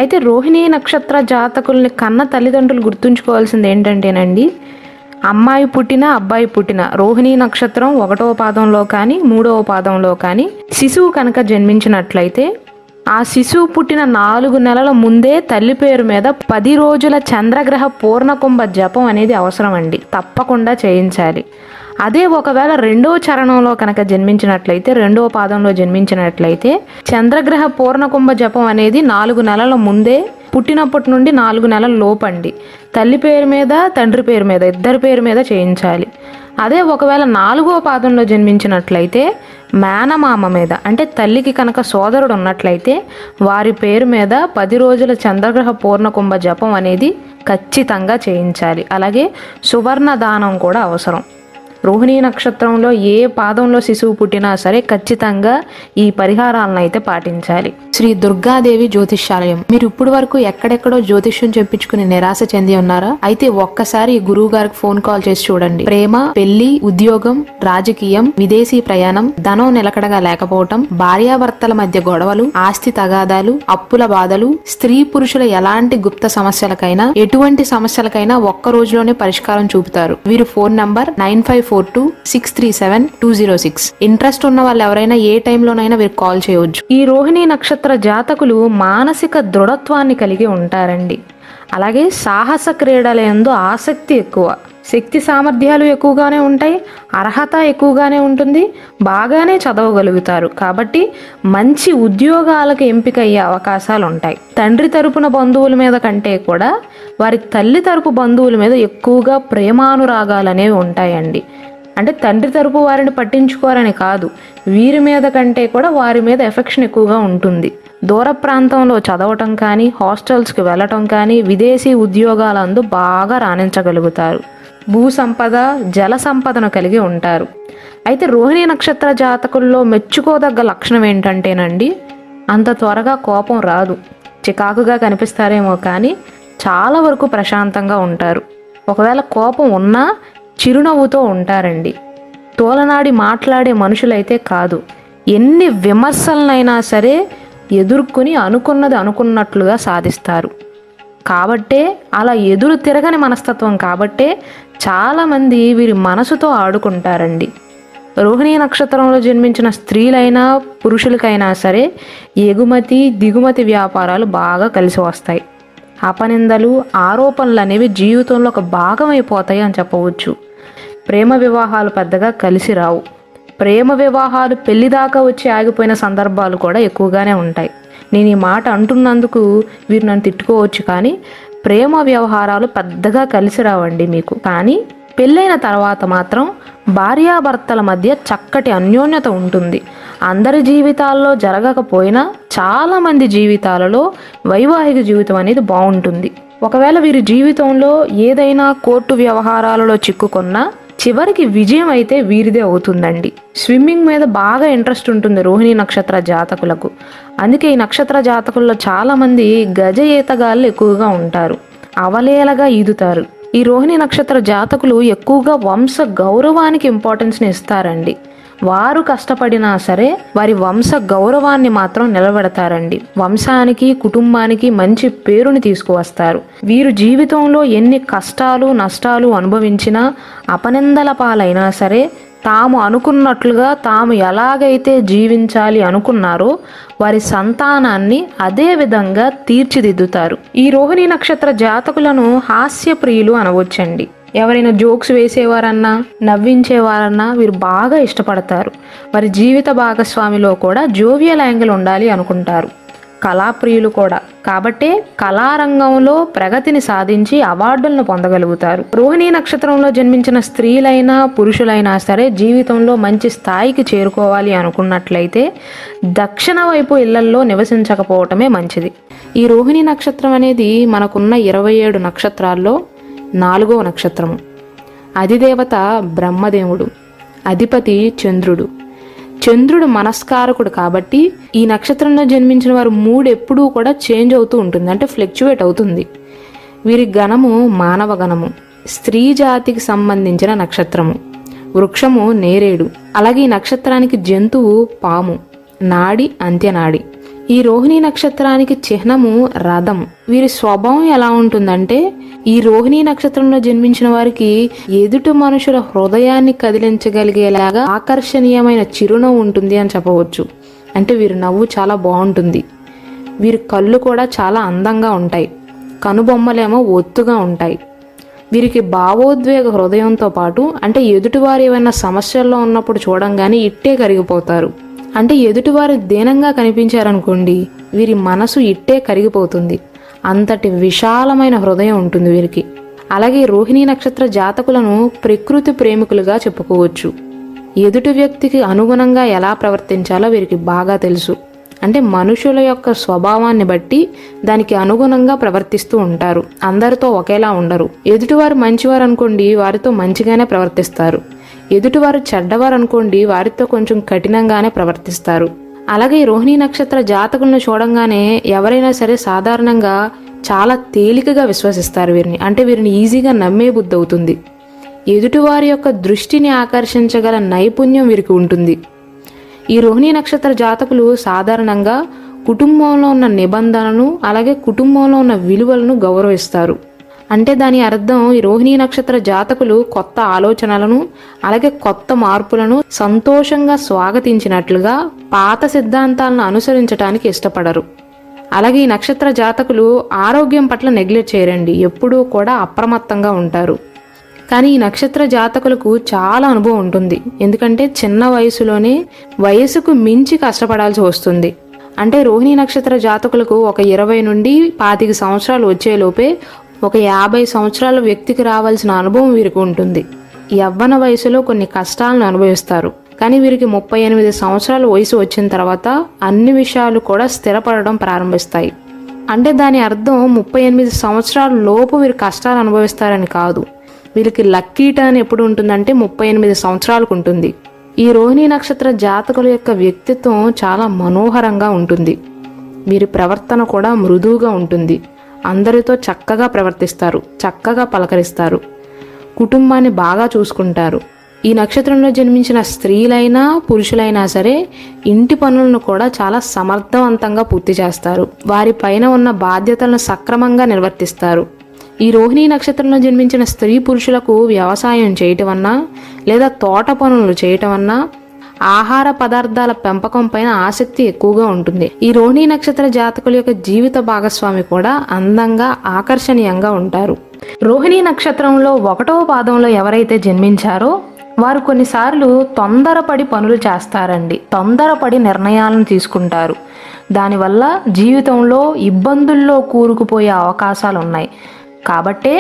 అయితే రోహిణీ నక్షత్ర జాతకుల్ని కన్న తల్లిదండ్రులు గుర్తుంచుకోవాల్సింది ఏంటంటేనండి, అమ్మాయి పుట్టిన అబ్బాయి పుట్టిన రోహిణీ నక్షత్రం 1వ పాదంలో కానీ 3వ పాదంలో కానీ శిశువు కనుక జన్మించినట్లయితే ఆ శిశువు పుట్టిన 4 నెలల ముందే తల్లి పేరు మీద 10 రోజుల చంద్రగ్రహ పూర్ణకుంభ జపం అనేది అవసరం అండి, తప్పకుండా చేయించాలి. అదే ఒకవేళ 2వ చరణంలో కనుక జన్మించినట్లయితే 2వ పాదంలో జన్మించినట్లయితే చంద్రగ్రహ పూర్ణకుంభ జపం అనేది 4 నెలల ముందే పుట్టినప్పటి నుండి 4 నెలల లోపండి తల్లి పేరు మీద తండ్రి పేరు మీద ఇద్దరి పేరు మీద చేయించాలి. అదే ఒకవేళ 4వ పాదంలో జన్మించినట్లయితే మేనమామ మీద అంటే తల్లికి కనుక సోదరుడు ఉన్నట్లయితే వారి పేరు మీద 10 రోజుల చంద్రగ్రహ పూర్ణకుంభ జపం అనేది ఖచ్చితంగా చేయించాలి. అలాగే సువర్ణ దానం కూడా అవసరం. రోహిణీ నక్షత్రంలో ఏ పాదంలో శిశువు పుట్టినా సరే ఖచ్చితంగా ఈ పరిహారాలను అయితే పాటించాలి. శ్రీ దుర్గాదేవి జ్యోతిష్యాలయం. మీరు ఇప్పుడు వరకు ఎక్కడెక్కడో జ్యోతిష్యం చెప్పించుకుని నిరాశ చెంది ఉన్నారా? అయితే ఒక్కసారి గురువు గారికి ఫోన్ కాల్ చేసి చూడండి. ప్రేమ, పెళ్లి, ఉద్యోగం, రాజకీయం, విదేశీ ప్రయాణం, ధనం నిలకడగా లేకపోవటం, భార్యాభర్తల మధ్య గొడవలు, ఆస్తి తగాదాలు, అప్పుల బాధలు, స్త్రీ పురుషుల ఎలాంటి గుప్త సమస్యలకైనా ఎటువంటి సమస్యలకైనా ఒక్క రోజులోనే పరిష్కారం చూపుతారు. వీరు ఫోన్ నంబర్ 9542637206. ఇంట్రెస్ట్ ఉన్న వాళ్ళు ఎవరైనా ఏ టైంలోనైనా వీరు కాల్ చేయవచ్చు. ఈ రోహిణీ నక్షత్ర జాతకులు మానసిక దృఢత్వాన్ని కలిగి ఉంటారండి. అలాగే సాహస క్రీడల యందు ఆసక్తి ఎక్కువ, శక్తి సామర్థ్యాలు ఎక్కువగానే ఉంటాయి, అర్హత ఎక్కువగానే ఉంటుంది, బాగానే చదవగలుగుతారు. కాబట్టి మంచి ఉద్యోగాలకు ఎంపిక అయ్యే అవకాశాలు ఉంటాయి. తండ్రి తరపున బంధువుల మీద కంటే కూడా వారి తల్లి తరపు బంధువుల మీద ఎక్కువగా ప్రేమానురాగాలు అనేవి ఉంటాయండి. అంటే తండ్రి తరపు వారిని పట్టించుకోరని కాదు, వీరి మీద కంటే కూడా వారి మీద ఎఫెక్షన్ ఎక్కువగా ఉంటుంది. దూర ప్రాంతంలో చదవటం కానీ, హాస్టల్స్కి వెళ్ళటం కానీ, విదేశీ ఉద్యోగాలందు బాగా రాణించగలుగుతారు. భూ సంపద, జల సంపదను కలిగి ఉంటారు. అయితే రోహిణీ నక్షత్ర జాతకుల్లో మెచ్చుకోదగ్గ లక్షణం ఏంటంటేనండి, అంత త్వరగా కోపం రాదు. చికాకుగా కనిపిస్తారేమో కానీ చాలా వరకు ప్రశాంతంగా ఉంటారు. ఒకవేళ కోపం ఉన్నా చిరునవ్వుతో ఉంటారండి. తోలనాడి మాట్లాడే మనుషులైతే కాదు. ఎన్ని విమర్శలనైనా సరే ఎదుర్కొని అనుకున్నది అనుకున్నట్లుగా సాధిస్తారు. కాబట్టే అలా ఎదురు తిరగని మనస్తత్వం కాబట్టే చాలామంది వీరి మనసుతో ఆడుకుంటారండి. రోహిణీ నక్షత్రంలో జన్మించిన స్త్రీలైనా పురుషులకైనా సరే ఎగుమతి దిగుమతి వ్యాపారాలు బాగా కలిసి వస్తాయి. అపనిందలు, ఆరోపణలు అనేవి జీవితంలో ఒక భాగం అయిపోతాయి అని చెప్పవచ్చు. ప్రేమ వివాహాలు పెద్దగా కలిసి రావు. ప్రేమ వివాహాలు పెళ్లి దాకా వచ్చి ఆగిపోయిన సందర్భాలు కూడా ఎక్కువగానే ఉంటాయి. నేను ఈ మాట అంటున్నందుకు వీరు నన్ను తిట్టుకోవచ్చు, కానీ ప్రేమ వ్యవహారాలు పెద్దగా కలిసి రావండి మీకు. కానీ పెళ్ళైన తర్వాత మాత్రం భార్యాభర్తల మధ్య చక్కటి అన్యోన్యత ఉంటుంది. అందరి జీవితాల్లో జరగకపోయినా చాలామంది జీవితాలలో వైవాహిక జీవితం అనేది బాగుంటుంది. ఒకవేళ వీరి జీవితంలో ఏదైనా కోర్టు వ్యవహారాలలో చిక్కుకున్నా చివరికి విజయం అయితే వీరిదే అవుతుందండి. స్విమ్మింగ్ మీద బాగా ఇంట్రెస్ట్ ఉంటుంది రోహిణీ నక్షత్ర జాతకులకు. అందుకే ఈ నక్షత్ర జాతకుల్లో చాలామంది గజ ఈతగాళ్ళు ఎక్కువగా ఉంటారు, అవలేలగా ఈదుతారు. ఈ రోహిణీ నక్షత్ర జాతకులు ఎక్కువగా వంశ గౌరవానికి ఇంపార్టెన్స్ని ఇస్తారండి. వారు కష్టపడినా సరే వారి వంశ గౌరవాన్ని మాత్రం నిలబెడతారండి. వంశానికి, కుటుంబానికి మంచి పేరుని తీసుకువస్తారు. వీరు జీవితంలో ఎన్ని కష్టాలు నష్టాలు అనుభవించినా, అపనిందల పాలైనా సరే తాము అనుకున్నట్లుగా తాము ఎలాగైతే జీవించాలి అనుకున్నారో వారి సంతానాన్ని అదే విధంగా తీర్చిదిద్దుతారు. ఈ రోహిణీ నక్షత్ర జాతకులను హాస్యప్రియులు అనవచ్చండి. ఎవరైనా జోక్స్ వేసేవారన్నా, నవ్వించేవారన్నా వీరు బాగా ఇష్టపడతారు. వారి జీవిత భాగస్వామిలో కూడా జోవియల్ యాంగిల్ ఉండాలి అనుకుంటారు. కళాప్రియులు కూడా కాబట్టే కళారంగంలో ప్రగతిని సాధించి అవార్డులను పొందగలుగుతారు. రోహిణీ నక్షత్రంలో జన్మించిన స్త్రీలైనా పురుషులైనా సరే జీవితంలో మంచి స్థాయికి చేరుకోవాలి అనుకున్నట్లయితే దక్షిణ వైపు ఇళ్లల్లో నివసించకపోవటమే మంచిది. ఈ రోహిణీ నక్షత్రం అనేది మనకున్న 27 నక్షత్రాల్లో 4వ నక్షత్రము. అధిదేవత బ్రహ్మదేవుడు, అధిపతి చంద్రుడు. చంద్రుడు మనస్కారకుడు కాబట్టి ఈ నక్షత్రంలో జన్మించిన వారు మూడ్ ఎప్పుడూ కూడా చేంజ్ అవుతూ ఉంటుంది, అంటే ఫ్లక్చువేట్ అవుతుంది. వీరి గణము మానవ గణము, స్త్రీ జాతికి సంబంధించిన నక్షత్రము. వృక్షము నేరేడు. అలాగే ఈ నక్షత్రానికి జంతువు పాము, నాడి అంత్యనాడి. ఈ రోహిణి నక్షత్రానికి చిహ్నము రథం. వీరి స్వభావం ఎలా ఉంటుందంటే, ఈ రోహిణి నక్షత్రంలో జన్మించిన వారికి ఎదుటి మనుషుల హృదయాన్ని కదిలించగలిగేలాగా ఆకర్షణీయమైన చిరునవ్వు ఉంటుంది అని చెప్పవచ్చు. అంటే వీరి నవ్వు చాలా బాగుంటుంది. వీరి కళ్ళు కూడా చాలా అందంగా ఉంటాయి. కనుబొమ్మలేమో ఒత్తుగా ఉంటాయి. వీరికి భావోద్వేగ హృదయంతో పాటు అంటే ఎదుటివారు ఏమైనా సమస్యల్లో ఉన్నప్పుడు చూడంగానే ఇట్టే కరిగిపోతారు. అంటే ఎదుటివారు దీనంగా కనిపించారనుకోండి, వీరి మనసు ఇట్టే కరిగిపోతుంది. అంతటి విశాలమైన హృదయం ఉంటుంది వీరికి. అలాగే రోహిణి నక్షత్ర జాతకులను ప్రకృతి ప్రేమికులుగా చెప్పుకోవచ్చు. ఎదుటి వ్యక్తికి అనుగుణంగా ఎలా ప్రవర్తించాలో వీరికి బాగా తెలుసు. అంటే మనుషుల యొక్క స్వభావాన్ని బట్టి దానికి అనుగుణంగా ప్రవర్తిస్తూ ఉంటారు. అందరితో ఒకేలా ఉండరు. ఎదుటివారు మంచివారు అనుకోండి, వారితో మంచిగానే ప్రవర్తిస్తారు. ఎదుటివారు చెడ్డవారు అనుకోండి, వారితో కొంచెం కఠినంగానే ప్రవర్తిస్తారు. అలాగే రోహిణి నక్షత్ర జాతకులను చూడంగానే ఎవరైనా సరే సాధారణంగా చాలా తేలికగా విశ్వసిస్తారు వీరిని. అంటే వీరిని ఈజీగా నమ్మే బుద్ధి అవుతుంది. ఎదుటివారి యొక్క దృష్టిని ఆకర్షించగల నైపుణ్యం వీరికి ఉంటుంది. ఈ రోహిణి నక్షత్ర జాతకులు సాధారణంగా కుటుంబంలో ఉన్న నిబంధనలను అలాగే కుటుంబంలో ఉన్న విలువలను గౌరవిస్తారు. అంటే దాని అర్థం ఈ రోహిణి నక్షత్ర జాతకులు కొత్త ఆలోచనలను అలాగే కొత్త మార్పులను సంతోషంగా స్వాగతించినట్లుగా పాత సిద్ధాంతాలను అనుసరించడానికి ఇష్టపడరు. అలాగే ఈ నక్షత్ర జాతకులు ఆరోగ్యం పట్ల నెగ్లెక్ట్ చేయరండి. ఎప్పుడూ కూడా అప్రమత్తంగా ఉంటారు. కానీ ఈ నక్షత్ర జాతకులకు చాలా అనుభవం ఉంటుంది. ఎందుకంటే చిన్న వయసులోనే వయసుకు మించి కష్టపడాల్సి వస్తుంది. అంటే రోహిణి నక్షత్ర జాతకులకు ఒక 20 నుండి 25 సంవత్సరాలు వచ్చేలోపే ఒక 50 సంవత్సరాల వ్యక్తికి రావాల్సిన అనుభవం వీరికి ఉంటుంది. యవ్వన వయసులో కొన్ని కష్టాలను అనుభవిస్తారు. కానీ వీరికి 38 సంవత్సరాల వయసు వచ్చిన తర్వాత అన్ని విషయాలు కూడా స్థిరపడడం ప్రారంభిస్తాయి. అంటే దాని అర్థం 38 సంవత్సరాల లోపు వీరు కష్టాలు అనుభవిస్తారని కాదు. వీరికి లక్కీ టర్న్ ఎప్పుడు ఉంటుందంటే 38 సంవత్సరాలకు ఉంటుంది. ఈ రోహిణి నక్షత్ర జాతకుల యొక్క వ్యక్తిత్వం చాలా మనోహరంగా ఉంటుంది. వీరి ప్రవర్తన కూడా మృదువుగా ఉంటుంది. అందరితో చక్కగా ప్రవర్తిస్తారు, చక్కగా పలకరిస్తారు, కుటుంబాన్ని బాగా చూసుకుంటారు. ఈ నక్షత్రంలో జన్మించిన స్త్రీలైనా పురుషులైనా సరే ఇంటి పనులను కూడా చాలా సమర్థవంతంగా పూర్తి చేస్తారు. వారి పైన ఉన్న బాధ్యతలను సక్రమంగా నిర్వర్తిస్తారు. ఈ రోహిణి నక్షత్రంలో జన్మించిన స్త్రీ పురుషులకు వ్యవసాయం చేయటం అన్నా లేదా తోట పనులు చేయటం అన్నా ఆహార పదార్థాల పెంపకం పైన ఆసక్తి ఎక్కువగా ఉంటుంది. ఈ రోహిణి నక్షత్ర జాతకుల యొక్క జీవిత భాగస్వామి కూడా అందంగా ఆకర్షణీయంగా ఉంటారు. రోహిణి నక్షత్రంలో 1వ పాదంలో ఎవరైతే జన్మించారో వారు కొన్నిసార్లు తొందరపడి పనులు చేస్తారండి. తొందరపడి నిర్ణయాలను తీసుకుంటారు. దానివల్ల జీవితంలో ఇబ్బందుల్లో కూరుకుపోయే అవకాశాలు ఉన్నాయి. కాబట్టే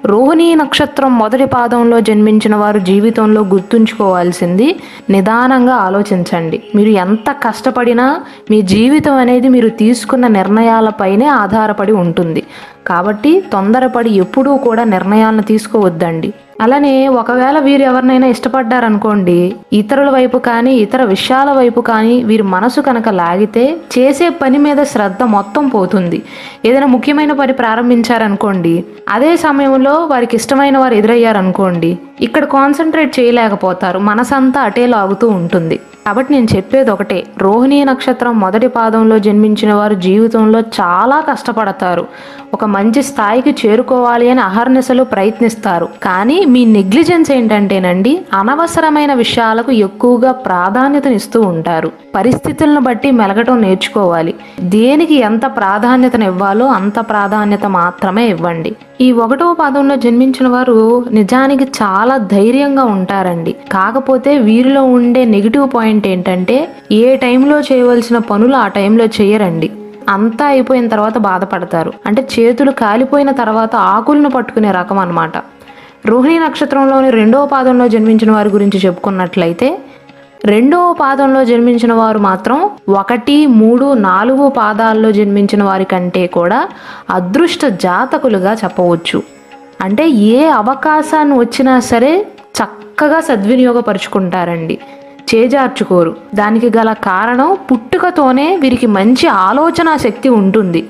రోహిణి నక్షత్రం 1వ పాదంలో జన్మించిన వారు జీవితంలో గుర్తుంచుకోవాల్సింది నిదానంగా ఆలోచించండి. మీరు ఎంత కష్టపడినా మీ జీవితం అనేది మీరు తీసుకున్న నిర్ణయాలపైనే ఆధారపడి ఉంటుంది. కాబట్టి తొందరపడి ఎప్పుడూ కూడా నిర్ణయాలను తీసుకోవద్దండి. అలానే ఒకవేళ వీరు ఎవరినైనా ఇష్టపడ్డారనుకోండి, ఇతరుల వైపు కానీ ఇతర విషయాల వైపు కానీ వీరి మనసు కనుక లాగితే చేసే పని మీద శ్రద్ధ మొత్తం పోతుంది. ఏదైనా ముఖ్యమైన పని ప్రారంభించారనుకోండి, అదే సమయంలో వారికి ఇష్టమైన వారు ఎదురయ్యారనుకోండి, ఇక్కడ కాన్సన్ట్రేట్ చేయలేకపోతారు. మనసంతా అటే లాగుతూ ఉంటుంది. కాబట్టి నేను చెప్పేది ఒకటే, రోహిణి నక్షత్రం 1వ పాదంలో జన్మించిన వారు జీవితంలో చాలా కష్టపడతారు. ఒక మంచి స్థాయికి చేరుకోవాలి అని అహర్నిశలు ప్రయత్నిస్తారు. కానీ మీ నెగ్లిజెన్స్ ఏంటంటేనండి, అనవసరమైన విషయాలకు ఎక్కువగా ప్రాధాన్యతనిస్తూ ఉంటారు. పరిస్థితులను బట్టి మెలగటం నేర్చుకోవాలి. దేనికి ఎంత ప్రాధాన్యతను ఇవ్వాలో అంత ప్రాధాన్యత మాత్రమే ఇవ్వండి. ఈ 1వ పాదంలో జన్మించిన వారు నిజానికి చాలా ధైర్యంగా ఉంటారండి. కాకపోతే వీరిలో ఉండే నెగిటివ్ పాయింట్ ఏంటంటే, ఏ టైంలో చేయవలసిన పనులు ఆ టైంలో చేయరండి. అంతా అయిపోయిన తర్వాత బాధపడతారు. అంటే చేతులు కాలిపోయిన తర్వాత ఆకులను పట్టుకునే రకం అన్నమాట. రోహిణి నక్షత్రంలోని 2వ పాదంలో జన్మించిన వారి గురించి చెప్పుకున్నట్లయితే, 2వ పాదంలో జన్మించిన వారు మాత్రం 1, 3, 4 పాదాల్లో జన్మించిన వారి కంటే కూడా అదృష్ట జాతకులుగా చెప్పవచ్చు. అంటే ఏ అవకాశాన్ని వచ్చినా సరే చక్కగా సద్వినియోగపరుచుకుంటారండి, చేజార్చుకోరు. దానికి గల కారణం పుట్టుకతోనే వీరికి మంచి ఆలోచన శక్తి ఉంటుంది.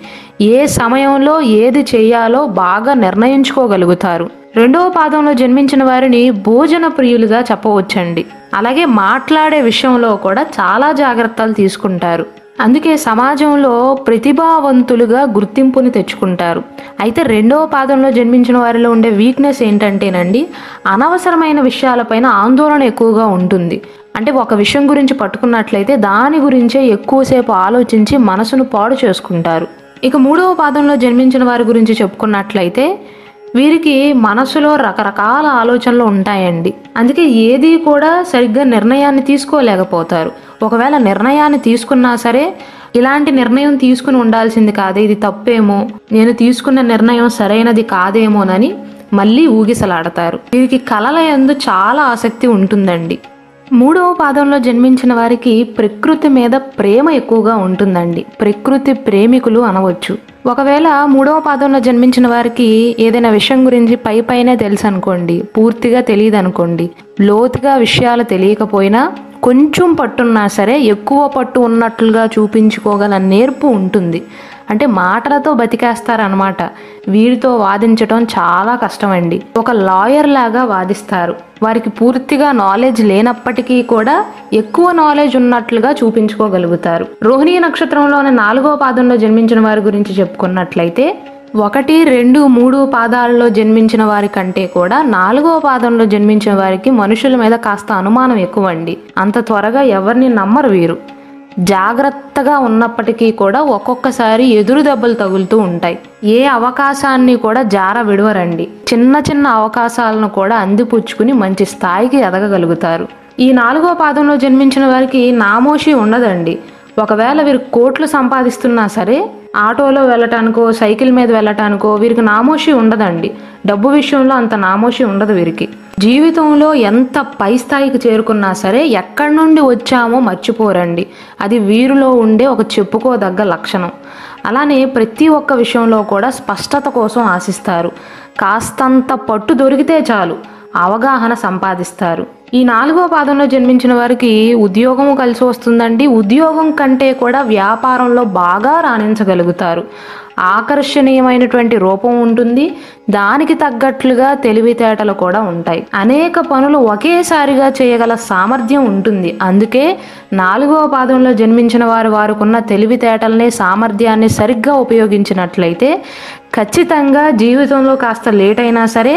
ఏ సమయంలో ఏది చేయాలో బాగా నిర్ణయించుకోగలుగుతారు. 2వ పాదంలో జన్మించిన వారిని భోజన ప్రియులుగా చెప్పవచ్చండి. అలాగే మాట్లాడే విషయంలో కూడా చాలా జాగ్రత్తలు తీసుకుంటారు. అందుకే సమాజంలో ప్రతిభావంతులుగా గుర్తింపుని తెచ్చుకుంటారు. అయితే రెండవ పాదంలో జన్మించిన వారిలో ఉండే వీక్నెస్ ఏంటంటేనండి, అనవసరమైన విషయాలపైన ఆందోళన ఎక్కువగా ఉంటుంది. అంటే ఒక విషయం గురించి పట్టుకున్నట్లయితే దాని గురించే ఎక్కువసేపు ఆలోచించి మనసును పాడు చేసుకుంటారు. ఇక మూడవ పాదంలో జన్మించిన వారి గురించి చెప్పుకున్నట్లయితే వీరికి మనసులో రకరకాల ఆలోచనలు ఉంటాయండి. అందుకే ఏది కూడా సరిగ్గా నిర్ణయాన్ని తీసుకోలేకపోతారు. ఒకవేళ నిర్ణయాన్ని తీసుకున్నా సరే ఇలాంటి నిర్ణయం తీసుకుని ఉండాల్సింది కాదే, ఇది తప్పేమో, నేను తీసుకున్న నిర్ణయం సరైనది కాదేమోనని మళ్ళీ ఊగిసలాడతారు. వీరికి కలల యందు చాలా ఆసక్తి ఉంటుందండి. మూడవ పాదంలో జన్మించిన వారికి ప్రకృతి మీద ప్రేమ ఎక్కువగా ఉంటుందండి. ప్రకృతి ప్రేమికులు అనవచ్చు. ఒకవేళ మూడవ పాదంలో జన్మించిన వారికి ఏదైనా విషయం గురించి పైనే తెలుసు అనుకోండి, పూర్తిగా తెలియదు అనుకోండి, లోతుగా విషయాలు తెలియకపోయినా కొంచెం పట్టున్నా సరే ఎక్కువ పట్టు ఉన్నట్లుగా చూపించుకోగల నేర్పు ఉంటుంది. అంటే మాటలతో బతికేస్తారనమాట. వీరితో వాదించడం చాలా కష్టమండి. ఒక లాయర్ లాగా వాదిస్తారు. వారికి పూర్తిగా నాలెడ్జ్ లేనప్పటికీ కూడా ఎక్కువ నాలెడ్జ్ ఉన్నట్లుగా చూపించుకోగలుగుతారు. రోహిణీ నక్షత్రంలోని 4వ పాదంలో జన్మించిన వారి గురించి చెప్పుకున్నట్లయితే 1, 2, 3 పాదాలలో జన్మించిన వారి కంటే కూడా 4వ పాదంలో జన్మించిన వారికి మనుషుల మీద కాస్త అనుమానం ఎక్కువండి. అంత త్వరగా ఎవరిని నమ్మరు వీరు. జాగ్రత్తగా ఉన్నప్పటికీ కూడా ఒక్కొక్కసారి ఎదురు దెబ్బలు తగులుతూ ఉంటాయి. ఏ అవకాశాన్ని కూడా జార విడవరండి. చిన్న చిన్న అవకాశాలను కూడా అందిపుచ్చుకుని మంచి స్థాయికి ఎదగగలుగుతారు. ఈ 4వ పాదంలో జన్మించిన వారికి నామోషి ఉండదండి. ఒకవేళ వీరు కోట్లు సంపాదిస్తున్నా సరే ఆటోలో వెళ్ళటానికో సైకిల్ మీద వెళ్ళటానికో వీరికి నామోషి ఉండదండి. డబ్బు విషయంలో అంత నామోషి ఉండదు వీరికి. జీవితంలో ఎంత పై స్థాయికి చేరుకున్నా సరే ఎక్కడి నుండి వచ్చామో మర్చిపోరండి. అది వీరిలో ఉండే ఒక చెప్పుకోదగ్గ లక్షణం. అలానే ప్రతి ఒక్క విషయంలో కూడా స్పష్టత కోసం ఆశిస్తారు. కాస్తంత పట్టు దొరికితే చాలు అవగాహన సంపాదిస్తారు. ఈ 4వ పాదంలో జన్మించిన వారికి ఉద్యోగం కలిసి వస్తుందండి. ఉద్యోగం కంటే కూడా వ్యాపారంలో బాగా రాణించగలుగుతారు. ఆకర్షణీయమైనటువంటి రూపం ఉంటుంది. దానికి తగ్గట్లుగా తెలివితేటలు కూడా ఉంటాయి. అనేక పనులు ఒకేసారిగా చేయగల సామర్థ్యం ఉంటుంది. అందుకే 4వ పాదంలో జన్మించిన వారుకున్న తెలివితేటల్ని సామర్థ్యాన్ని సరిగ్గా ఉపయోగించినట్లయితే ఖచ్చితంగా జీవితంలో కాస్త లేట్ అయినా సరే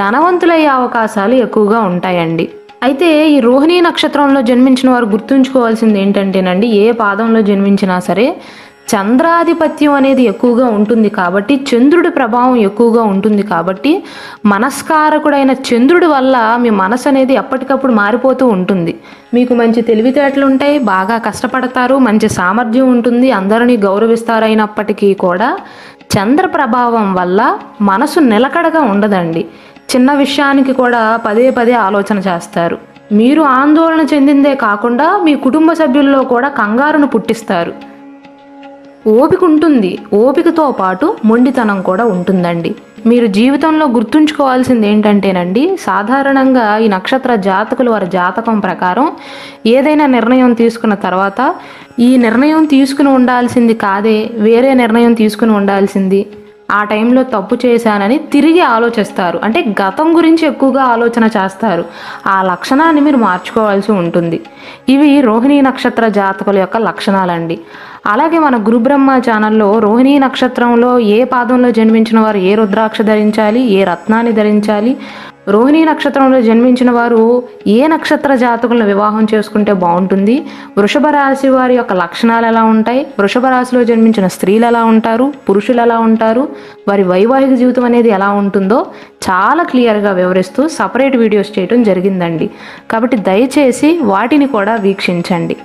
ధనవంతులయ్యే అవకాశాలు ఎక్కువగా ఉంటాయండి. అయితే ఈ రోహిణీ నక్షత్రంలో జన్మించిన వారు గుర్తుంచుకోవాల్సింది ఏంటంటేనండి, ఏ పాదంలో జన్మించినా సరే చంద్రాధిపత్యం అనేది ఎక్కువగా ఉంటుంది కాబట్టి, చంద్రుడి ప్రభావం ఎక్కువగా ఉంటుంది కాబట్టి మనస్కారకుడైన చంద్రుడి వల్ల మీ మనసు అనేది ఎప్పటికప్పుడు మారిపోతూ ఉంటుంది. మీకు మంచి తెలివితేటలు ఉంటాయి, బాగా కష్టపడతారు, మంచి సామర్థ్యం ఉంటుంది, అందరినీ గౌరవిస్తారైనప్పటికీ కూడా చంద్ర ప్రభావం వల్ల మనసు నిలకడగా ఉండదండి. చిన్న విషయానికి కూడా పదే ఆలోచన చేస్తారు. మీరు ఆందోళన చెందిందే కాకుండా మీ కుటుంబ సభ్యుల్లో కూడా కంగారును పుట్టిస్తారు. ఓపిక ఉంటుంది, ఓపికతో పాటు మొండితనం కూడా ఉంటుందండి. మీరు జీవితంలో గుర్తుంచుకోవాల్సింది ఏంటంటేనండి, సాధారణంగా ఈ నక్షత్ర జాతకులు వారి జాతకం ప్రకారం ఏదైనా నిర్ణయం తీసుకున్న తర్వాత ఈ నిర్ణయం తీసుకుని ఉండాల్సింది కాదే, వేరే నిర్ణయం తీసుకుని ఉండాల్సింది, ఆ టైంలో తప్పు చేశానని తిరిగి ఆలోచిస్తారు. అంటే గతం గురించి ఎక్కువగా ఆలోచన చేస్తారు. ఆ లక్షణాన్ని మీరు మార్చుకోవాల్సి ఉంటుంది. ఇవి రోహిణీ నక్షత్ర జాతకుల యొక్క లక్షణాలండి. అలాగే మన గురుబ్రహ్మ ఛానల్లో రోహిణీ నక్షత్రంలో ఏ పాదంలో జన్మించిన వారు ఏ రుద్రాక్ష ధరించాలి, ఏ రత్నాన్ని ధరించాలి, రోహిణీ నక్షత్రంలో జన్మించిన వారు ఏ నక్షత్ర జాతకులను వివాహం చేసుకుంటే బాగుంటుంది, వృషభ రాశి వారి యొక్క లక్షణాలు ఎలా ఉంటాయి, వృషభ రాశిలో జన్మించిన స్త్రీలు ఎలా ఉంటారు, పురుషులు ఎలా ఉంటారు, వారి వైవాహిక జీవితం అనేది ఎలా ఉంటుందో చాలా క్లియర్గా వివరిస్తూ సపరేట్ వీడియోస్ చేయడం జరిగిందండి. కాబట్టి దయచేసి వాటిని కూడా వీక్షించండి.